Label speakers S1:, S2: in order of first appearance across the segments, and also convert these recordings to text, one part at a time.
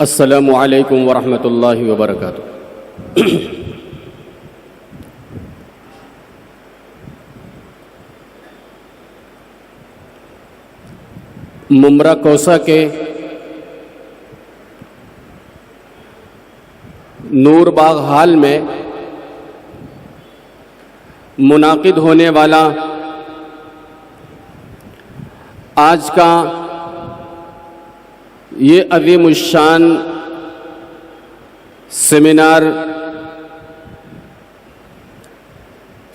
S1: السلام علیکم ورحمۃ اللہ وبرکاتہ۔ ممرہ کوسہ کے نور باغ ہال میں منعقد ہونے والا آج کا یہ عظیم الشان سیمینار،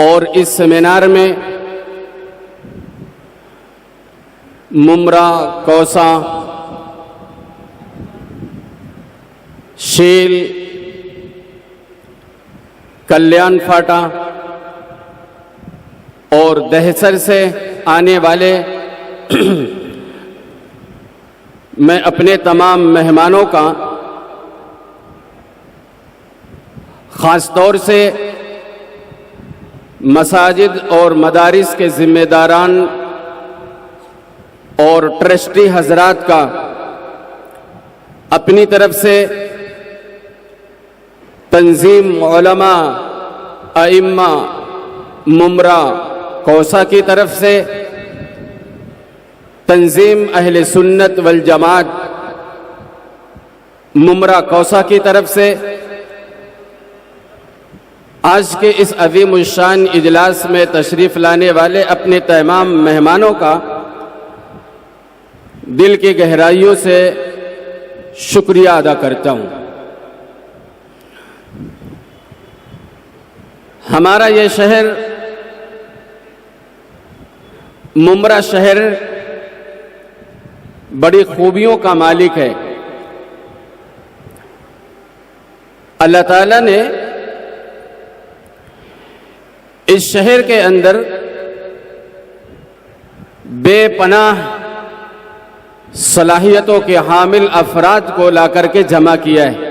S1: اور اس سیمینار میں ممرہ، کوسہ، شیل، کلیان فاٹا اور دہسر سے آنے والے میں اپنے تمام مہمانوں کا خاص طور سے مساجد اور مدارس کے ذمہ داران اور ٹرسٹی حضرات کا اپنی طرف سے، تنظیم علماء ائمہ ممرہ کوسہ کی طرف سے، تنظیم اہل سنت والجماعت ممرہ کوسہ کی طرف سے آج کے اس عظیم الشان اجلاس میں تشریف لانے والے اپنے تمام مہمانوں کا دل کی گہرائیوں سے شکریہ ادا کرتا ہوں۔ ہمارا یہ شہر ممرہ شہر بڑی خوبیوں کا مالک ہے۔ اللہ تعالیٰ نے اس شہر کے اندر بے پناہ صلاحیتوں کے حامل افراد کو لا کر کے جمع کیا ہے۔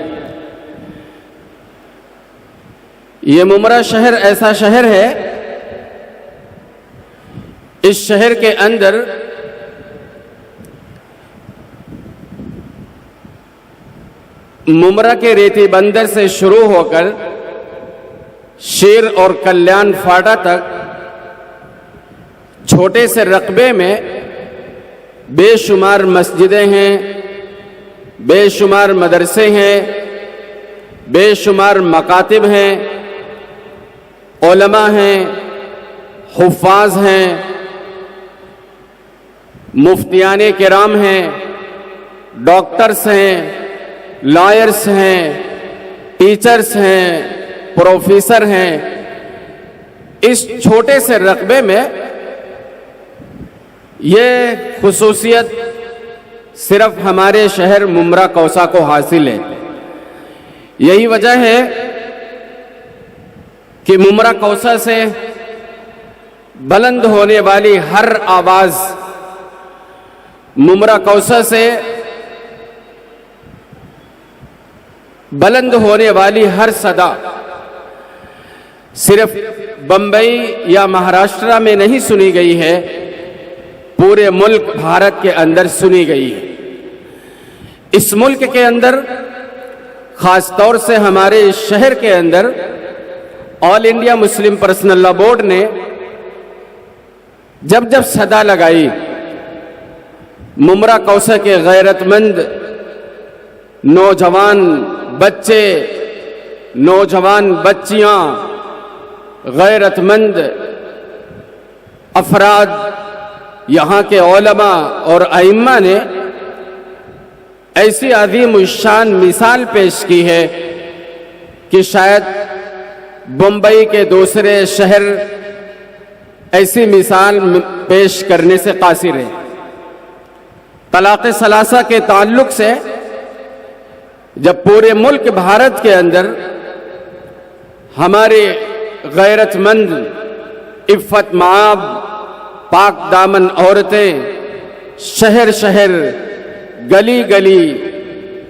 S1: یہ ممرہ شہر ایسا شہر ہے، اس شہر کے اندر ممرہ کے ریتی بندر سے شروع ہو کر شیر اور کلیان فاٹا تک چھوٹے سے رقبے میں بے شمار مسجدیں ہیں، بے شمار مدرسے ہیں، بے شمار مکاتب ہیں، علماء ہیں، حفاظ ہیں، مفتیان کرام ہیں، ڈاکٹرز ہیں، لائرز ہیں، ٹیچرز ہیں، پروفیسر ہیں۔ اس چھوٹے سے رقبے میں یہ خصوصیت صرف ہمارے شہر ممرہ کوسہ کو حاصل ہے۔ یہی وجہ ہے کہ ممرہ کوسہ سے بلند ہونے والی ہر آواز، ممرہ کوسہ سے بلند ہونے والی ہر صدا صرف بمبئی یا مہاراشٹرا میں نہیں سنی گئی ہے، پورے ملک بھارت کے اندر سنی گئی ہے۔ اس ملک کے اندر، خاص طور سے ہمارے اس شہر کے اندر، All India Muslim Personal Law Board نے جب جب صدا لگائی ممرہ کوسہ کے غیرت مند نوجوان بچے، نوجوان بچیاں، غیرت مند افراد، یہاں کے علماء اور ائمہ نے ایسی عظیم الشان مثال پیش کی ہے کہ شاید بمبئی کے دوسرے شہر ایسی مثال پیش کرنے سے قاصر ہے۔ طلاق ثلاثہ کے تعلق سے جب پورے ملک بھارت کے اندر ہمارے غیرت مند، عفت مآب، پاک دامن عورتیں شہر شہر، گلی گلی،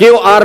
S1: QR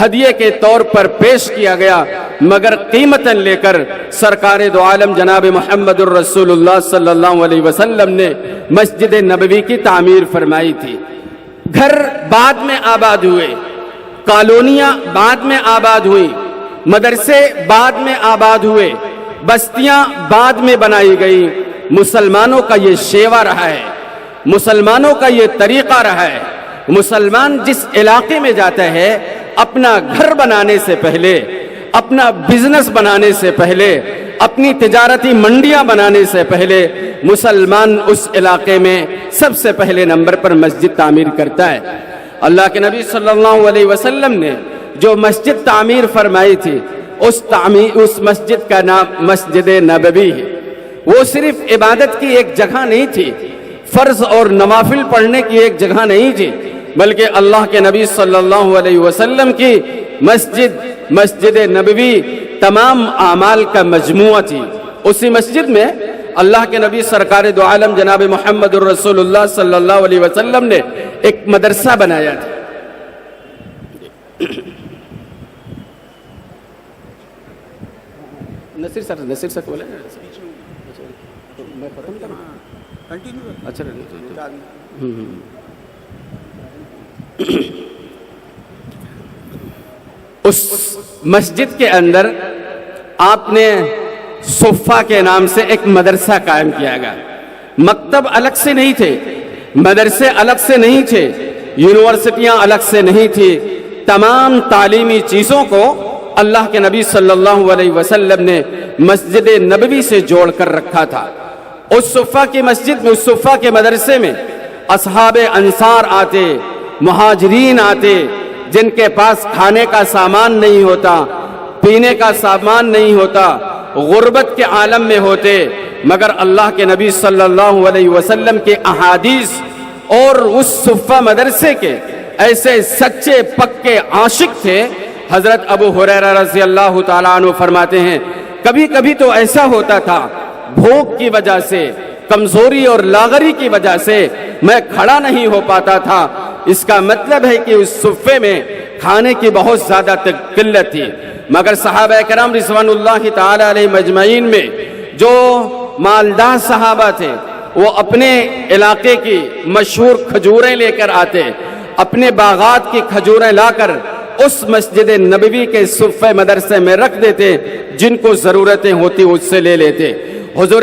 S1: ہدیے کے طور پر پیش کیا گیا، مگر قیمتاً لے کر سرکار دو عالم جناب محمد الرسول اللہ صلی اللہ علیہ وسلم نے مسجد نبوی کی تعمیر فرمائی تھی۔ گھر بعد میں آباد ہوئے، کالونیاں بعد میں آباد ہوئی، مدرسے بعد میں آباد ہوئے، بستیاں بعد میں بنائی گئی۔ مسلمانوں کا یہ شیوا رہا ہے، مسلمانوں کا یہ طریقہ رہا ہے۔ مسلمان جس علاقے میں جاتا ہے، اپنا گھر بنانے سے پہلے، اپنا بزنس بنانے سے پہلے، اپنی تجارتی منڈیاں بنانے سے پہلے، مسلمان اس علاقے میں سب سے پہلے نمبر پر مسجد تعمیر کرتا ہے۔ اللہ کے نبی صلی اللہ علیہ وسلم نے جو مسجد تعمیر فرمائی تھی، اس مسجد کا نام مسجد نبوی ہے۔ وہ صرف عبادت کی ایک جگہ نہیں تھی، فرض اور نوافل پڑھنے کی ایک جگہ نہیں تھی، بلکہ اللہ کے نبی صلی اللہ علیہ وسلم کی مسجد نبوی تمام اعمال کا مجموعہ تھی۔ اسی مسجد میں اللہ کے نبی سرکار دو عالم جناب محمد الرسول اللہ صلی اللہ علیہ وسلم نے ایک مدرسہ بنایا تھا۔ نصیر سر بولے اچھا۔ اس مسجد کے اندر آپ نے صفہ کے نام سے ایک مدرسہ قائم کیا گیا۔ مکتب الگ سے نہیں تھے، مدرسے الگ سے نہیں تھے، یونیورسٹیاں الگ سے نہیں تھی، تمام تعلیمی چیزوں کو اللہ کے نبی صلی اللہ علیہ وسلم نے مسجد نبوی سے جوڑ کر رکھا تھا۔ اس صفہ کی مسجد میں، اس صفہ کے مدرسے میں اصحاب انصار آتے، مہاجرین آتے، جن کے پاس کھانے کا سامان نہیں ہوتا، پینے کا سامان نہیں ہوتا، غربت کے عالم میں ہوتے، مگر اللہ کے نبی صلی اللہ علیہ وسلم کے احادیث اور اس صفہ مدرسے کے ایسے سچے پکے عاشق تھے۔ حضرت ابو ہریرہ رضی اللہ تعالیٰ عنہ فرماتے ہیں، کبھی کبھی تو ایسا ہوتا تھا، بھوک کی وجہ سے، کمزوری اور لاغری کی وجہ سے میں کھڑا نہیں ہو پاتا تھا۔ اس کا مطلب ہے کہ اس صفے میں کھانے کی بہت زیادہ قلت تھی، مگر صحابہ کرام رضوان اللہ تعالی علیہ مجمعین میں جو مالدار صحابہ تھے، وہ اپنے علاقے کی مشہور کھجوریں لے کر آتے، اپنے باغات کی کھجوریں لا کر اس مسجد نبوی کے صفہ مدرسے میں رکھ دیتے، جن کو ضرورتیں ہوتی اس سے لے لیتے۔ حضور